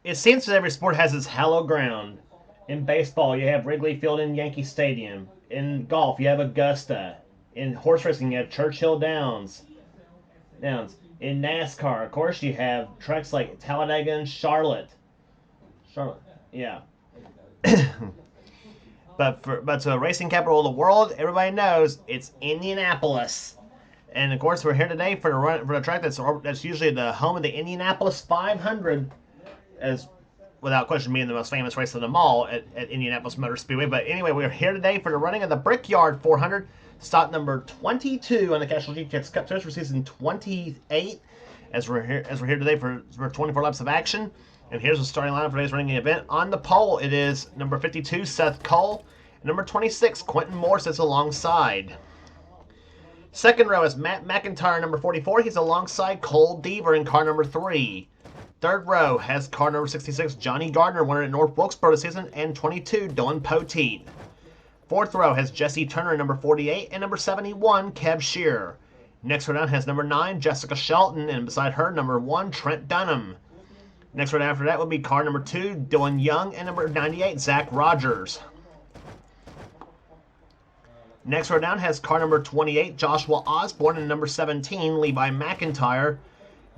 it seems that every sport has its hallowed ground. In baseball, you have Wrigley Field and Yankee Stadium. In golf, you have Augusta. In horse racing, you have Churchill Downs. In NASCAR, of course, you have tracks like Talladega and Charlotte. Charlotte, yeah. but to the racing capital of the world, everybody knows it's Indianapolis. And of course, we're here today for the track that's usually the home of the Indianapolis 500, as without question being the most famous race of them all at Indianapolis Motor Speedway. But anyway, we're here today for the running of the Brickyard 400, stock number 22 on the Castrol GTX Cup Series for season 28. As we're here today for 24 laps of action. And here's the starting lineup for today's running event. On the pole, it is number 52, Seth Cole, and number 26, Quentin Moore sits alongside. Second row is Matt McIntyre, number 44. He's alongside Cole Deaver in car number 3. Third row has car number 66, Johnny Gardner, winner at North Wilkesboro this season, and 22, Dylan Poteet. Fourth row has Jesse Turner, number 48, and number 71, Kev Shearer. Next row down has number 9, Jessica Shelton, and beside her, number 1, Trent Dunham. Next row after that would be car number 2, Dylan Young, and number 98, Zach Rogers. Next row down has car number 28, Joshua Osborne, and number 17, Levi McIntyre.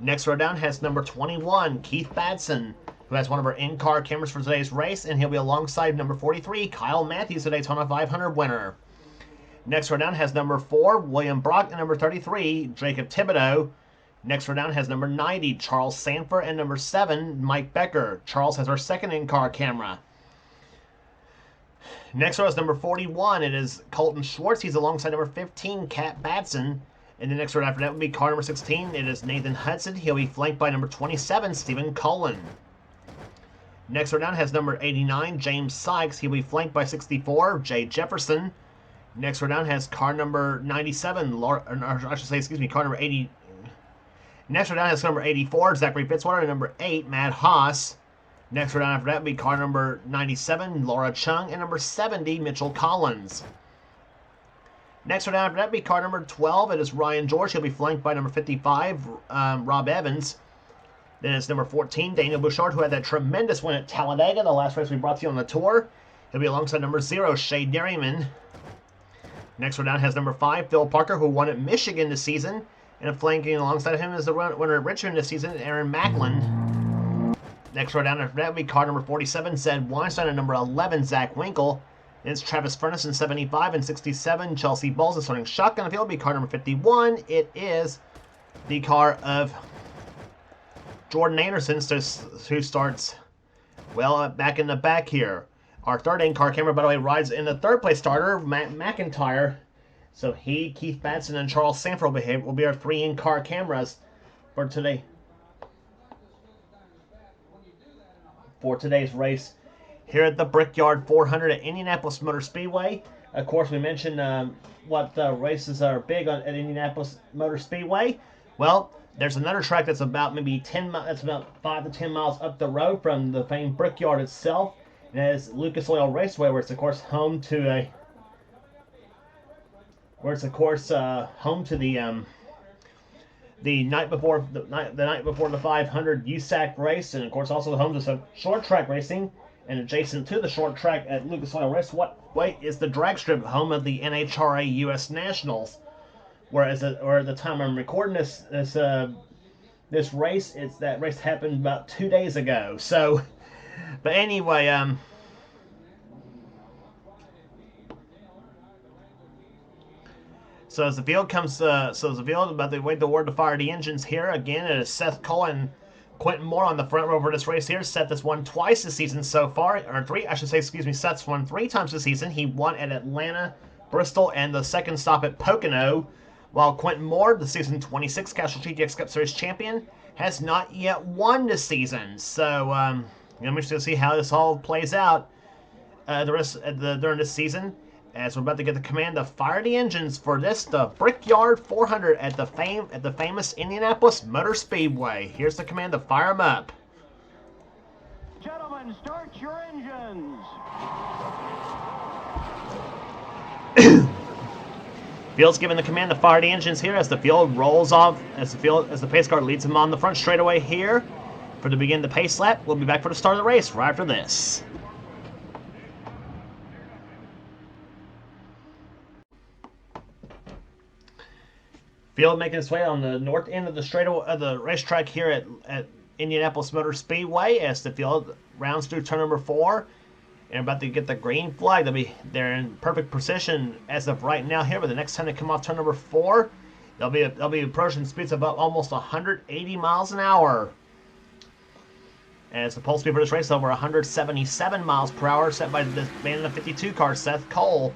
Next row down has number 21, Keith Badson, who has one of our in-car cameras for today's race, and he'll be alongside number 43, Kyle Matthews, the Daytona 500 winner. Next row down has number 4, William Brock, and number 33, Jacob Thibodeau. Next row down has number 90, Charles Sanford, and number 7, Mike Becker. Charles has our second in-car camera. Next row is number 41. It is Colton Schwartz. He's alongside number 15, Kat Batson. And the next row after that would be car number 16. It is Nathan Hudson. He'll be flanked by number 27, Stephen Cullen. Next row down has number 89, James Sykes. He'll be flanked by 64, Jay Jefferson. Next row down has car number 97, car number 80. Next row down has number 84, Zachary Fitzwater, and number 8, Matt Haas. Next row down after that would be car number 97, Laura Chung, and number 70, Mitchell Collins. Next row down after that would be car number 12. It is Ryan George. He'll be flanked by number 55, Rob Evans. Then it's number 14, Daniel Bouchard, who had that tremendous win at Talladega, the last race we brought to you on the tour. He'll be alongside number 0, Shea Dairyman. Next row down has number 5, Phil Parker, who won at Michigan this season. And flanking alongside him is the winner at Richmond this season, Aaron Macklin. Next row down after that would be car number 47, Zed Weinstein, and number 11, Zach Winkle. And it's Travis Furness in 75 and 67, Chelsea Bowles is starting shotgun. The field will be car number 51. It is the car of Jordan Anderson, who starts, well, back in the back here. Our third in-car camera, by the way, rides in the third place starter, Matt McIntyre. So he, Keith Batson, and Charles Sanford will be our 3 in-car cameras for today. For today's race here at the Brickyard 400 at Indianapolis Motor Speedway. Of course, we mentioned what races are big at Indianapolis Motor Speedway. Well, there's another track that's about maybe 5 to 10 miles up the road from the famed Brickyard itself. And that is Lucas Oil Raceway, where it's of course home to the night before the 500 USAC race, and of course also home to some short track racing. And adjacent to the short track at Lucas Oil Raceway is the drag strip, home of the NHRA US Nationals. Whereas at the time I'm recording this race, that race happened about 2 days ago. So, but anyway, So as the field about to wait the word to fire the engines here. Again, it is Seth Cole and Quentin Moore on the front row for this race here. Seth has won twice this season so far, or 3, I should say, excuse me, Seth's won 3 times this season. He won at Atlanta, Bristol, and the second stop at Pocono, while Quentin Moore, the season 26 Castrol GTX Cup Series champion, has not yet won this season. So, I'm interested to see how this all plays out during this season, as we're about to get the command to fire the engines for the Brickyard 400 at the famous Indianapolis Motor Speedway. Here's the command to fire them up. Gentlemen, start your engines. Field's given the command to fire the engines here as the field rolls off, as the pace car leads him on the front straightaway here. For to begin the pace lap, we'll be back for the start of the race right after this. Field making its way on the north end of the straightaway of the racetrack here at Indianapolis Motor Speedway as the field rounds through turn number 4. And about to get the green flag. They're in perfect position as of right now here, but the next time they come off turn number 4, they'll be approaching speeds of about almost 180 miles an hour. As the pole speed for this race over 177 miles per hour, set by the man in the 52 car, Seth Cole.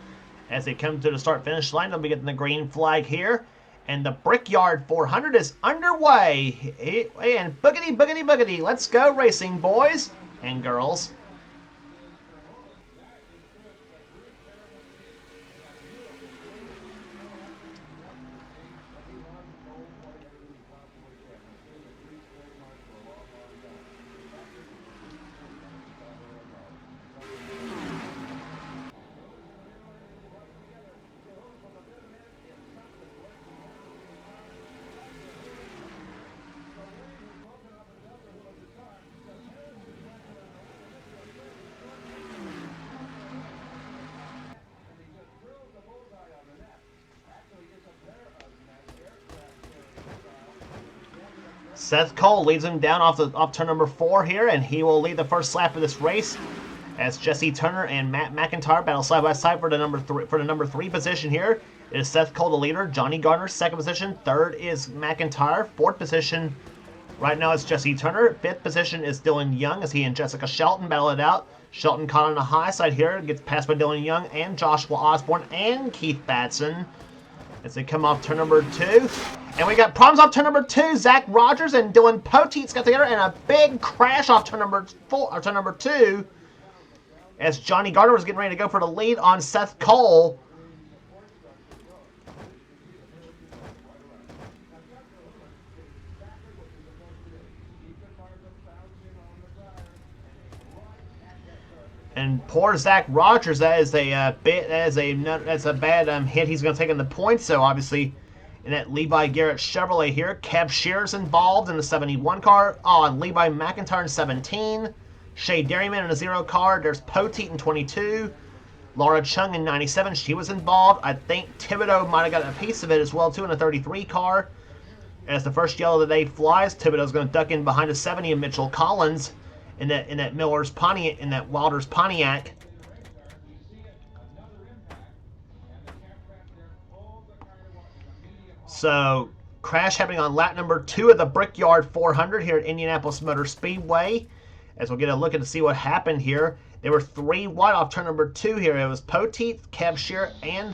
As they come to the start-finish line, they'll be getting the green flag here. And the Brickyard 400 is underway. And boogity, boogity, boogity. Let's go racing, boys and girls. Seth Cole leads him down off turn number 4 here, and he will lead the first lap of this race as Jesse Turner and Matt McIntyre battle side by side for the number 3 position here. It is Seth Cole the leader, Johnny Gardner second position, third is McIntyre, fourth position right now is Jesse Turner, fifth position is Dylan Young as he and Jessica Shelton battle it out. Shelton caught on the high side here, gets passed by Dylan Young and Joshua Osborne and Keith Batson as they come off turn number 2. And we got problems off turn number 2. Zach Rogers and Dylan Poteet's got together, and a big crash off turn number 2 as Johnny Gardner was getting ready to go for the lead on Seth Cole. And poor Zach Rogers, that's a bad hit he's going to take in the points. So obviously, in that Levi Garrett Chevrolet here, Kev Shear's involved in the 71 car. On Levi McIntyre in 17, Shay Dairyman in a 0 car. There's Poteet in 22, Laura Chung in 97. She was involved. I think Thibodeau might have got a piece of it as well too in a 33 car. As the first yellow of the day flies, Thibodeau's going to duck in behind a 70 of Mitchell Collins. In that Miller's Pontiac, in that Wilder's Pontiac. So, crash happening on lap number 2 of the Brickyard 400 here at Indianapolis Motor Speedway. As we'll get a look at to see what happened here. There were 3 wide off turn number 2 here. It was Poteet, Kev Shear, and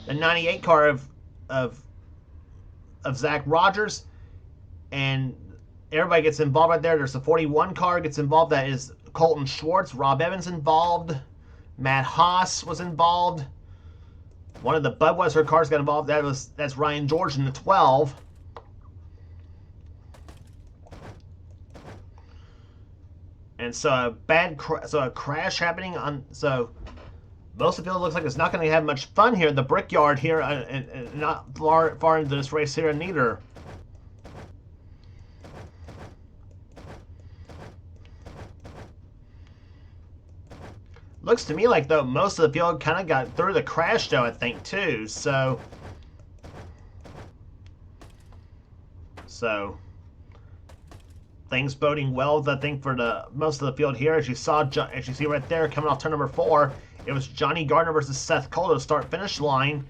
the 98 car of Zach Rogers. And everybody gets involved right there. There's the 41 car gets involved. That is Colton Schwartz. Rob Evans involved. Matt Haas was involved. One of the Budweiser cars got involved. That's Ryan George in the 12. And so a crash happening on. So most of the field looks like it's not going to have much fun here. The Brickyard here, and not far into this race here neither. Looks to me like, though, most of the field kind of got through the crash, though, I think, too. So things boding well, I think, for the most of the field here. As you see right there, coming off turn number 4, it was Johnny Gardner versus Seth Cole to start-finish line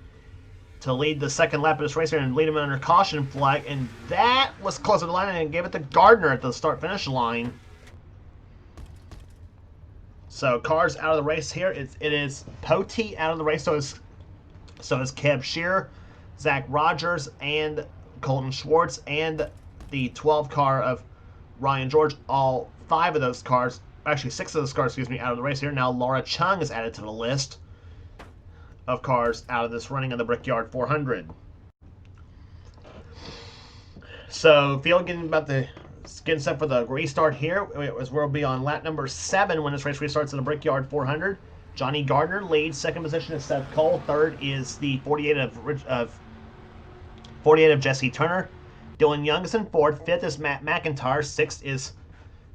to lead the second lap of this race here and lead him under caution flag. And that was close to the line and gave it to Gardner at the start-finish line. So cars out of the race here. It is Poteet out of the race. So is Kev Shear, Zach Rogers, and Colton Schwartz, and the 12 car of Ryan George. All 5 of those cars, actually 6 of those cars, out of the race here. Now Laura Chung is added to the list of cars out of this running of the Brickyard 400. So field getting set for the restart here. We'll be on lap number 7 when this race restarts in the Brickyard 400. Johnny Gardner leads. Second position is Seth Cole. Third is the 48 of Jesse Turner. Dylan Young is in fourth. Fifth is Matt McIntyre. Sixth is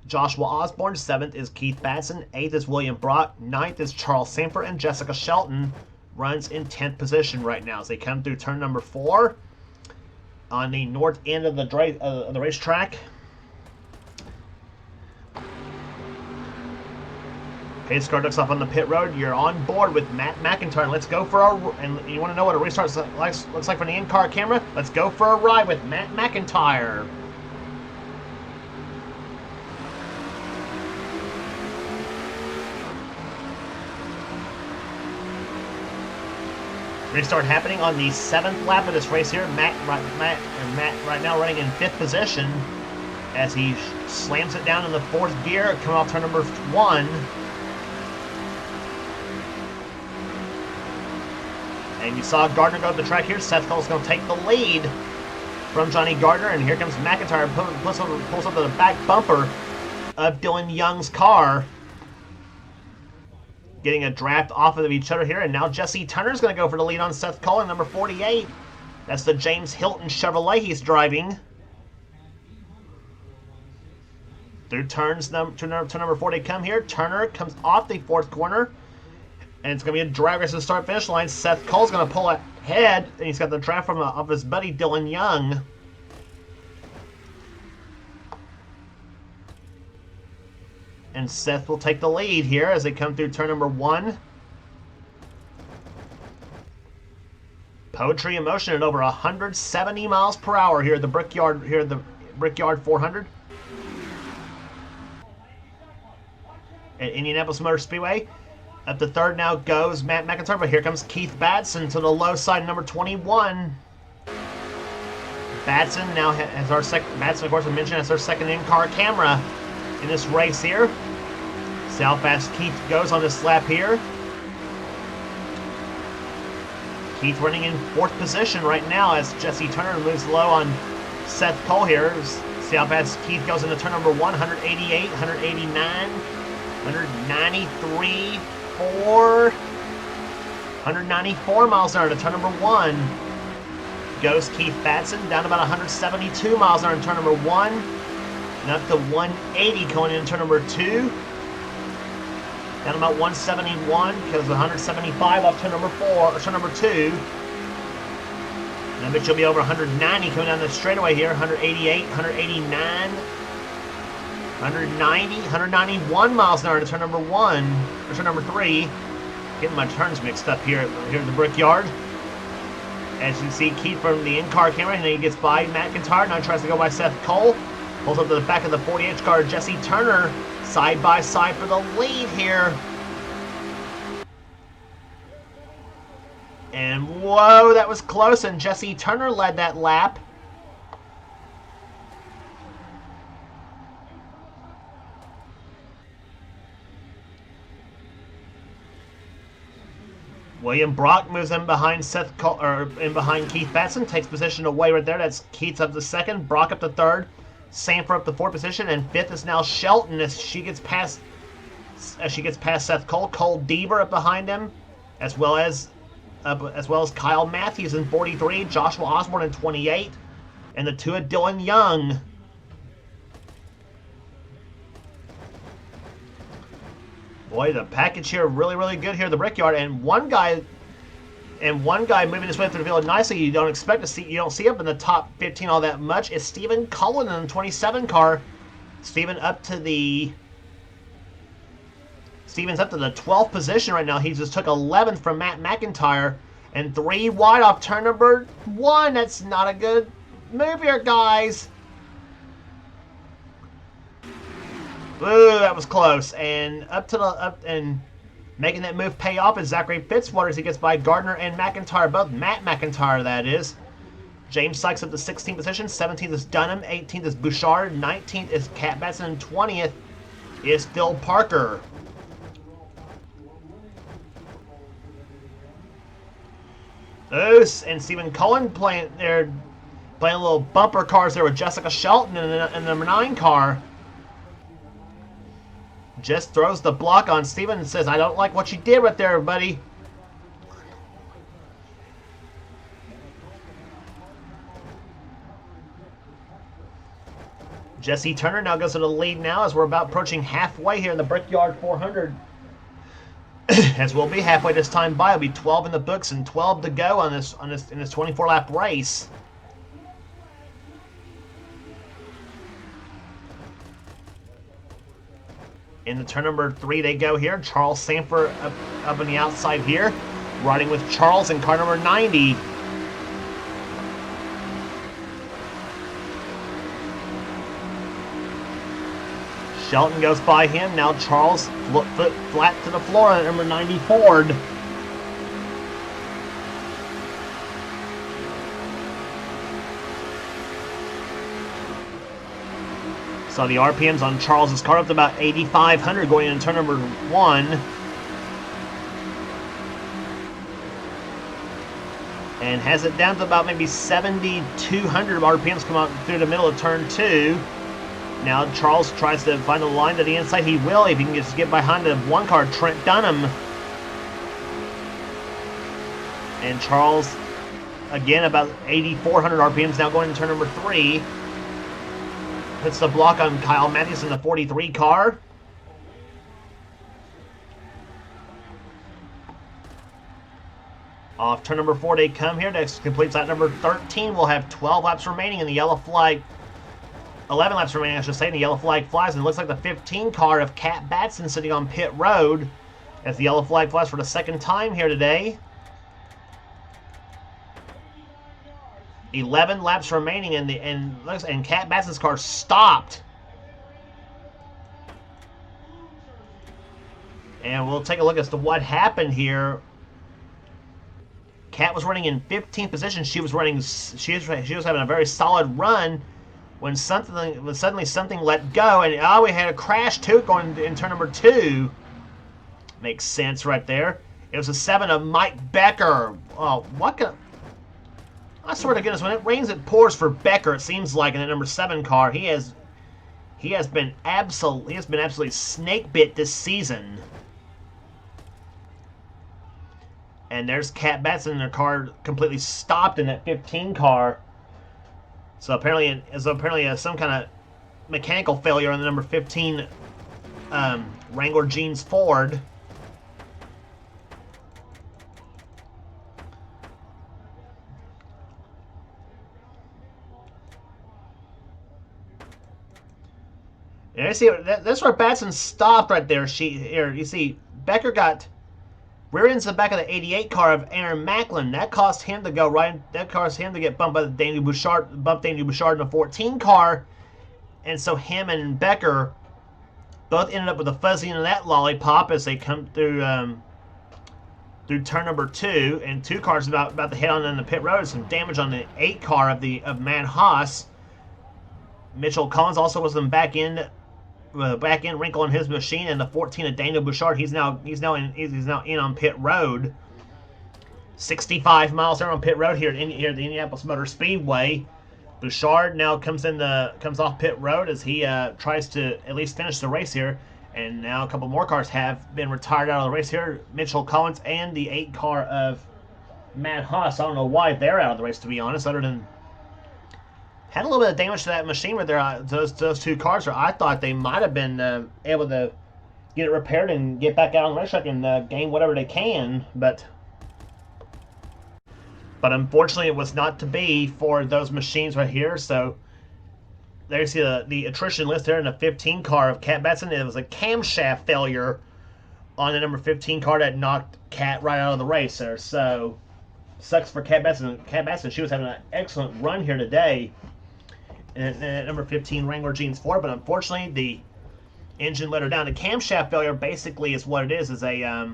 Joshua Osborne. 7th is Keith Batson. 8th is William Brock. 9th is Charles Sanford, and Jessica Shelton runs in 10th position right now as they come through turn number 4 on the north end of the racetrack. Pace car ducks off on the pit road. You're on board with Matt McIntyre. Let's go for and you want to know what a restart looks like from the in-car camera? Let's go for a ride with Matt McIntyre. Restart happening on the 7th lap of this race here. Matt right now running in 5th position as he slams it down in the 4th gear, coming off turn number 1. And you saw Gardner go up the track here. Seth Cole's going to take the lead from Johnny Gardner. And here comes McIntyre, pulls up to the back bumper of Dylan Young's car. Getting a draft off of each other here. And now Jesse Turner's going to go for the lead on Seth Cole in number 48. That's the James Hilton Chevrolet he's driving. Through turns to number 40 come here. Turner comes off the 4th corner. And it's going to be a drag race to the start-finish line. Seth Cole's going to pull ahead. And he's got the draft from off his buddy Dylan Young. And Seth will take the lead here as they come through turn number 1. Poetry in motion at over 170 miles per hour here at the Brickyard 400 at Indianapolis Motor Speedway. Up the 3rd now goes Matt McIntyre, but here comes Keith Batson to the low side, number 21. Batson now has Batson, of course, I mentioned, has our second in-car camera in this race here. See how fast Keith goes on this lap here. Keith running in 4th position right now as Jesse Turner moves low on Seth Cole here. See how fast Keith goes into turn number 1, 188, 189, 193, 194 miles an hour to turn number 1. Goes Keith Batson down about 172 miles an hour in turn number 1. And up to 180 going into turn number 2. Down about 171 because 175 off turn number 4 or turn number 2. And I bet you'll be over 190 coming down the straightaway here. 188, 189, 190, 191 miles an hour to turn number 1 or turn number 3. Getting my turns mixed up here at the Brickyard. As you can see, Keith from the in-car camera, and then he gets by McIntyre. Now he tries to go by Seth Cole. Pulls up to the back of the 40-inch car. Jesse Turner side by side for the lead here. And whoa, that was close, and Jesse Turner led that lap. William Brock moves in behind behind Keith Batson, takes position away right there. That's Keith up to 2nd, Brock up to 3rd, Sanford up to 4th position, and 5th is now Shelton as she gets past Seth Cole. Cole Deaver up behind him, as well as Kyle Matthews in 43, Joshua Osborne in 28, and the 2 of Dylan Young. Boy, the package here really, really good here at the Brickyard, and one guy moving his way through the field nicely. You don't see up in the top 15 all that much. Is Stephen Cullen in the 27 car. Stephen's up to the 12th position right now. He just took 11th from Matt McIntyre, and 3 wide off turn number 1. That's not a good move here, guys. Ooh, that was close. And and making that move pay off is Zachary Fitzwaters. He gets by Gardner and McIntyre, both Matt McIntyre, that is. James Sykes up to 16th position. 17th is Dunham. 18th is Bouchard. 19th is Cat Batson. And 20th is Phil Parker. And Stephen Cullen playing a little bumper cars there with Jessica Shelton in the number 9 car. Just throws the block on Steven and says, I don't like what you did right there, buddy. Jesse Turner now goes to the lead now as we're about approaching halfway here in the Brickyard 400. As we'll be halfway this time by, it'll be 12 in the books and 12 to go in this 24-lap race. In the turn number 3 they go here. Charles Sanford up on the outside here, riding with Charles in car number 90. Shelton goes by him. Now Charles foot flat to the floor on number 90 Ford. So the RPMs on Charles's car up to about 8,500 going into turn number 1. And has it down to about maybe 7,200 RPMs come out through the middle of turn 2. Now Charles tries to find a line to the inside. He will if he can just get behind the 1 car, Trent Dunham. And Charles, again, about 8,400 RPMs now going to turn number 3. Puts the block on Kyle Matthews in the 43 car. Off turn number 4 they come here. That completes lap number 13. We'll have 12 laps remaining in the yellow flag. 11 laps remaining, I should say, and the yellow flag flies. And it looks like the 15 car of Cat Batson sitting on pit road as the yellow flag flies for the second time here today. 11 laps remaining, and Cat Batson's car stopped. And we'll take a look as to what happened here. Cat was running in 15th position. She was having a very solid run when suddenly something let go, and we had a crash too going in turn number 2. Makes sense right there. It was a 7 of Mike Becker. Oh, what can I swear to goodness, when it rains, it pours for Becker. It seems like in the number 7 car, he has been absolutely snake bit this season. And there's Cat Batson in their car, completely stopped in that 15 car. So apparently some kind of mechanical failure on the number 15 Wrangler Jeans Ford. And I see that's where Batson stopped right there. Here you see Becker got rear ends the back of the 88 car of Aaron Macklin. That caused him to go right. That caused him to get bumped by Daniel Bouchard in the 14 car, and so him and Becker both ended up with a fuzzy into that lollipop as they come through turn number 2, and 2 cars about to head on in the pit road. Some damage on the 8 car of Matt Haas. Mitchell Collins also was some back end wrinkle on his machine, and the 14 of Daniel Bouchard. He's now in on pit road. 65 miles there on pit road here at the Indianapolis Motor Speedway. Bouchard now comes off pit road as he tries to at least finish the race here. And now a couple more cars have been retired out of the race here. Mitchell Collins and the 8 car of Matt Haas. I don't know why they're out of the race, to be honest, other than had a little bit of damage to that machine with those 2 cars. I thought they might have been able to get it repaired and get back out on the racetrack and gain whatever they can, but unfortunately it was not to be for those machines right here. So there you see the attrition list there in the 15 car of Cat Batson. It was a camshaft failure on the number 15 car that knocked Cat right out of the race there. So sucks for Cat Batson. Cat Batson, she was having an excellent run here today. And number 15 Wrangler Jeans Ford, but unfortunately the engine let her down. The camshaft failure basically is what it is a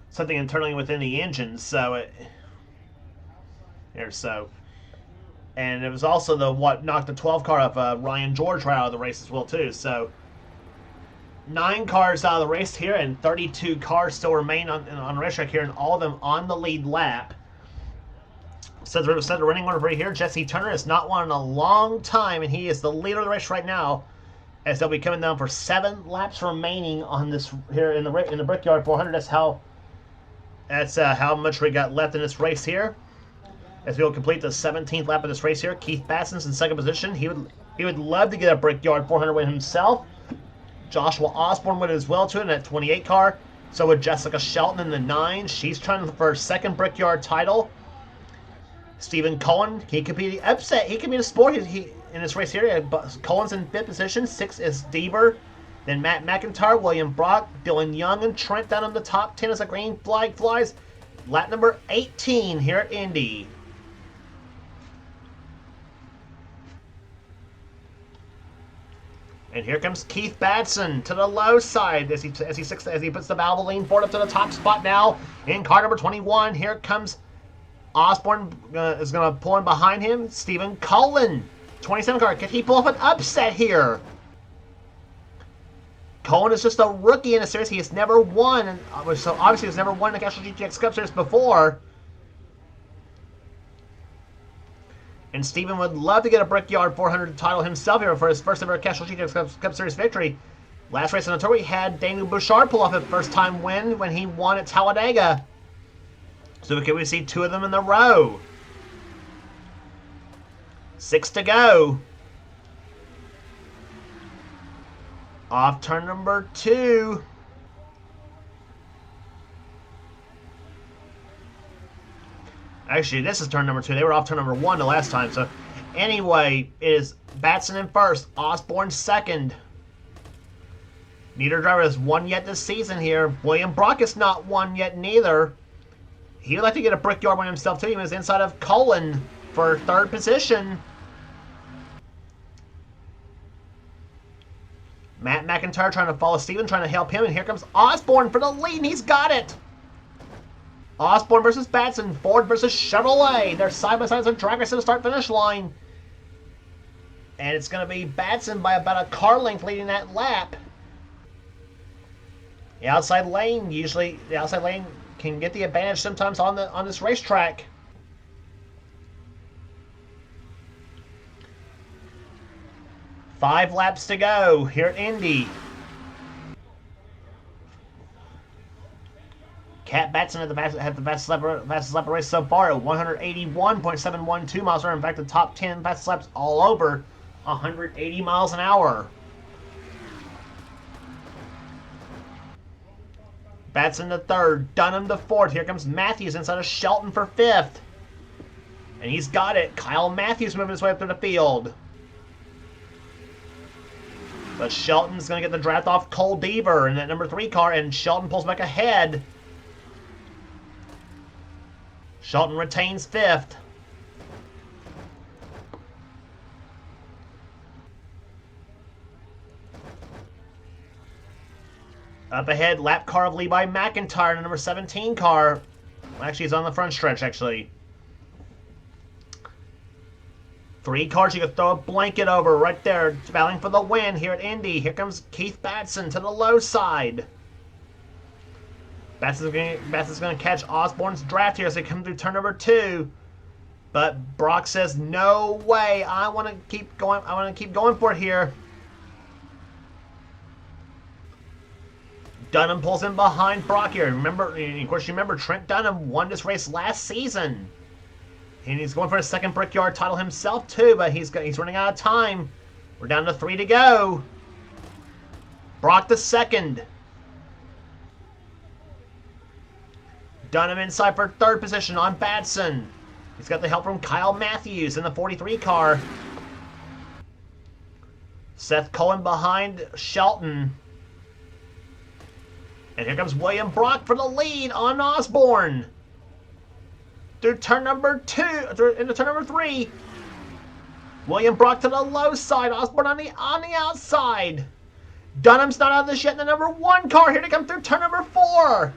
something internally within the engine. So and it was also what knocked the 12 car of Ryan George right out of the race as well too. So 9 cars out of the race here, and 32 cars still remain on the racetrack here, and all of them on the lead lap. So the running order right here, Jesse Turner has not won in a long time, and he is the leader of the race right now, as they'll be coming down for 7 laps remaining on this here in the Brickyard 400. That's how much we got left in this race here. As we will complete the 17th lap of this race here, Keith Basson's in second position. He would love to get a Brickyard 400 win himself. Joshua Osborne would as well too in that 28 car. So would Jessica Shelton in the 9. She's trying for her second Brickyard title. Stephen Cullen, he could be upset. He could be the sport. He in this race here. Cullen's in 5th position. 6 is Deaver. Then Matt McIntyre, William Brock, Dylan Young, and Trent Dunham. The top 10 as a green flag flies. Lap number 18 here at Indy. And here comes Keith Batson to the low side as he puts the Valvoline board up to the top spot now in car number 21. Here comes Osborne is going to pull in behind him. Stephen Cullen, 27 car. Can he pull off an upset here? Cullen is just a rookie in the series. He has never won, and so obviously he's never won the Castrol GTX Cup Series before. And Steven would love to get a Brickyard 400 title himself here for his first ever Castrol GTX Cup Series victory. Last race on the tour, we had Daniel Bouchard pull off a first-time win when he won at Talladega. So can we see 2 of them in a row? 6 to go. Off turn number 2. Actually, this is turn number 2. They were off turn number 1 the last time. So, anyway, it is Batson in first, Osborne second. Neither driver has won yet this season here. William Brock has not won yet neither. He would like to get a Brickyard win himself too. He was inside of Cullen for 3rd position. Matt McIntyre trying to follow Steven, trying to help him. And here comes Osborne for the lead, and he's got it. Osborne versus Batson, Ford versus Chevrolet. They're side by side as a drag race to the start-finish line. And it's going to be Batson by about a car length leading that lap. The outside lane, usually the outside lane can get the advantage sometimes on this racetrack. Five laps to go here at Indy. Cat Batson had the fastest lap race so far at 181.712 miles per hour. In fact, the top 10 fastest laps all over 180 miles an hour. Batson to 3rd, Dunham to 4th. Here comes Matthews inside of Shelton for 5th. And he's got it. Kyle Matthews moving his way up through the field. But Shelton's going to get the draft off Cole Deaver in that number 3 car, and Shelton pulls back ahead. Shelton retains 5th. Up ahead, lap car of Levi McIntyre, the number 17 car. Actually, he's on the front stretch, actually. 3 cars you could throw a blanket over right there, battling for the win here at Indy. Here comes Keith Batson to the low side. Batson's going to catch Osborne's draft here as they come through turn number 2. But Brock says, no way. I want to keep going. I want to keep going for it here. Dunham pulls in behind Brock here. Of course, remember Trent Dunham won this race last season. And he's going for a second Brickyard title himself too, but he's running out of time. We're down to 3 to go. Brock the second. Dunham inside for 3rd position on Batson. He's got the help from Kyle Matthews in the 43 car. Seth Cullen behind Shelton. And here comes William Brock for the lead on Osborne. Through turn number 2, into turn number 3. William Brock to the low side. Osborne on the outside. Dunham's not out of this yet in the number 1 car. Here to come through turn number 4.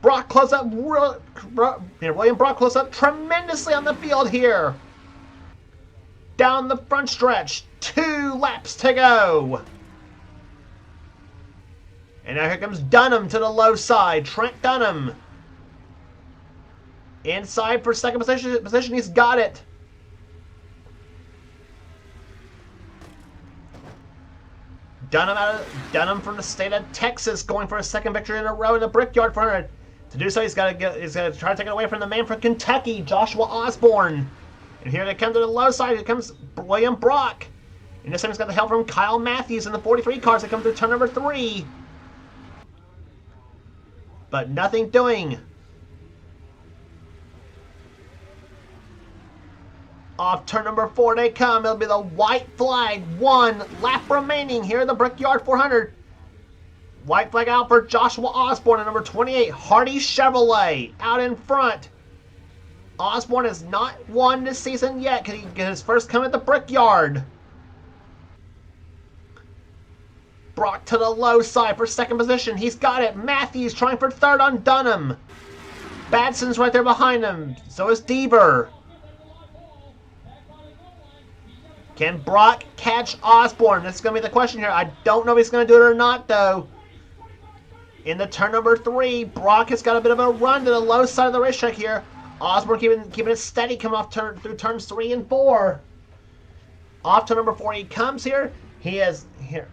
Brock close up. William Brock close up tremendously on the field here. Down the front stretch. 2 laps to go. And now here comes Dunham to the low side. Trent Dunham. Inside for second position. He's got it. Dunham from the state of Texas going for a second victory in a row in the Brickyard 400. To do so, he's got to try to take it away from the man from Kentucky, Joshua Osborne. And here they come to the low side. Here comes William Brock. And this time he's got the help from Kyle Matthews in the 43 cars that come through turn number 3. But nothing doing. Off turn number 4 they come. It'll be the white flag. 1 lap remaining here in the Brickyard 400. White flag out for Joshua Osborne at number 28. Hardy Chevrolet out in front. Osborne has not won this season yet. Can he get his first come at the Brickyard? Brock to the low side for second position. He's got it. Matthews trying for third on Dunham. Badson's right there behind him. So is Deaver. Can Brock catch Osborne? That's going to be the question here. I don't know if he's going to do it or not, though. In the turn number 3, Brock has got a bit of a run to the low side of the racetrack here. Osborne keeping it steady, coming off through turns 3 and 4. Off to number 4 he comes here. He is here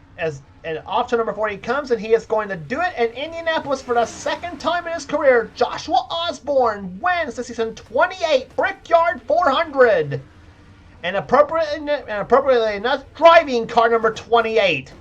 and off to number 4 he comes, and he is going to do it in Indianapolis for the second time in his career. Joshua Osborne wins the season 28 Brickyard 400. And appropriately enough, driving car number 28.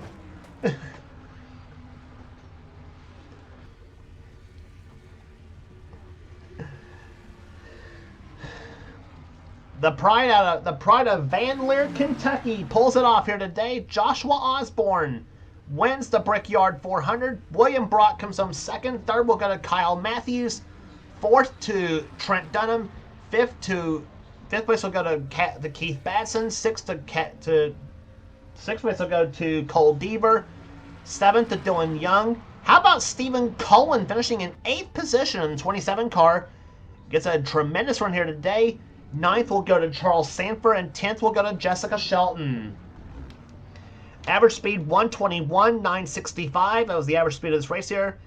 The pride of Van Leer, Kentucky pulls it off here today. Joshua Osborne wins the Brickyard 400. William Brock comes home second. Third will go to Kyle Matthews. Fourth to Trent Dunham. Fifth place will go to Keith Batson. Sixth place will go to Cole Deaver. Seventh to Dylan Young. How about Stephen Cullen finishing in 8th position in the 27 car? Gets a tremendous run here today. 9th will go to Charles Sanford, and 10th will go to Jessica Shelton. Average speed 121.965. That was the average speed of this race here.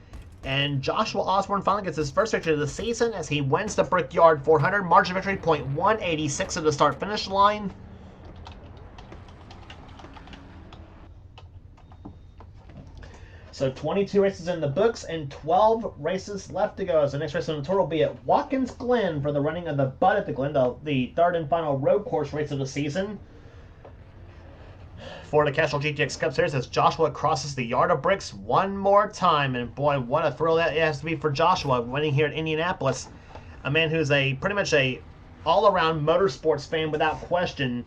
And Joshua Osborne finally gets his first victory of the season as he wins the Brickyard 400. Margin of victory .186 at the start-finish line. So 22 races in the books and 12 races left to go. So the next race on the tour will be at Watkins Glen for the running of the Bud at the Glen, the third and final road course race of the season. For the Castrol GTX Cup Series as Joshua crosses the yard of bricks one more time. And boy, what a thrill that has to be for Joshua winning here at Indianapolis. A man who's pretty much a all-around motorsports fan without question.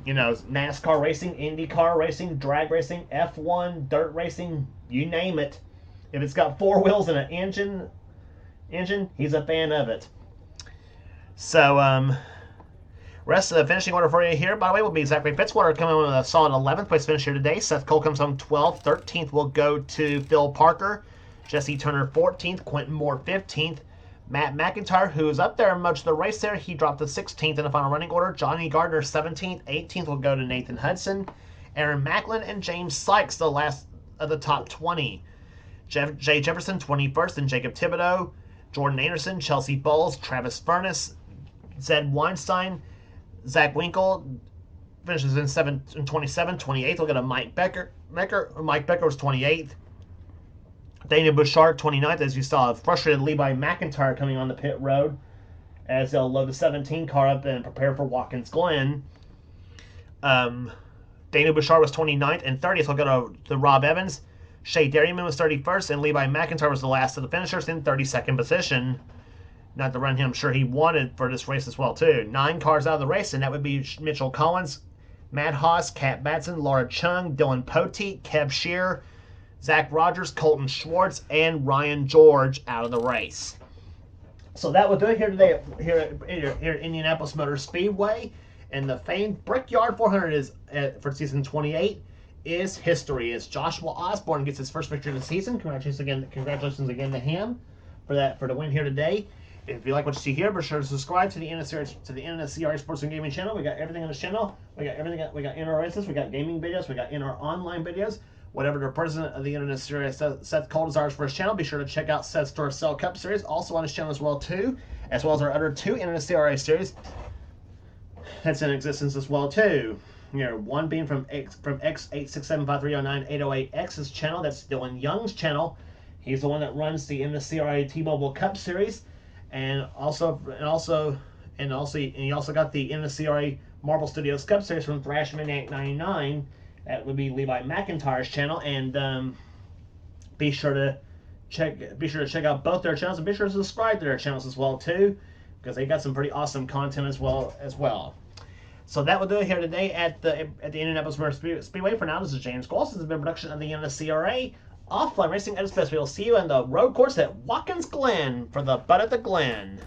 You know, NASCAR racing, IndyCar racing, drag racing, F1, dirt racing, you name it. If it's got 4 wheels and an engine, he's a fan of it. So, rest of the finishing order for you here, by the way, will be Zachary Fitzwater coming in with a solid 11th place finish here today. Seth Cole comes home 12th. 13th will go to Phil Parker. Jesse Turner 14th. Quentin Moore 15th. Matt McIntyre, who's up there in much of the race there, he dropped to 16th in the final running order. Johnny Gardner 17th. 18th will go to Nathan Hudson. Aaron Macklin and James Sykes, the last of the top 20. Jay Jefferson 21st and Jacob Thibodeau. Jordan Anderson, Chelsea Bowles, Travis Furness, Zed Weinstein, Zach Winkle finishes in 27. 28th will go to Mike Becker. Mike Becker was 28th. Daniel Bouchard 29th, as you saw a frustrated Levi McIntyre coming on the pit road as they'll load the 17 car up and prepare for Watkins Glen. Daniel Bouchard was 29th, and 30th will go to Rob Evans. Shea Dairyman was 31st, and Levi McIntyre was the last of the finishers in 32nd position. Not the run I'm sure he wanted for this race as well, too. 9 cars out of the race, and that would be Mitchell Collins, Matt Haas, Kat Batson, Laura Chung, Dylan Poteet, Kev Shear, Zach Rogers, Colton Schwartz, and Ryan George out of the race. So that will do it here today here at Indianapolis Motor Speedway. And the famed Brickyard 400 is for season 28 is history. As Joshua Osborne gets his first victory of the season. Congratulations again to him for the win here today. If you like what you see here, be sure to subscribe to the NNSCRA Sports and Gaming channel. We got everything on this channel. We got everything. We got in-our races. We got gaming videos. We got in-our online videos. Whatever the president of the NNSCRA, Seth Cole, desires for his channel, be sure to check out Seth's Duracell Cup Series, also on his channel as well too, as well as our other 2 NNSCRA series that's in existence as well too. One being from X8675309-808X's channel. That's Dylan Young's channel. He's the one that runs the NNSCRA T-Mobile Cup Series. And he also got the NNSCRA Marvel Studios Cup Series from Thrashman 899. That would be Levi McIntyre's channel, and be sure to check out both their channels, and be sure to subscribe to their channels as well too, because they got some pretty awesome content as well. So that will do it here today at the Indianapolis Motor Speedway. For now, this is James Cole. This has been a production of the NNSCRA Offline Racing at its best. We will see you in the road course at Watkins Glen for the Bud at the Glen.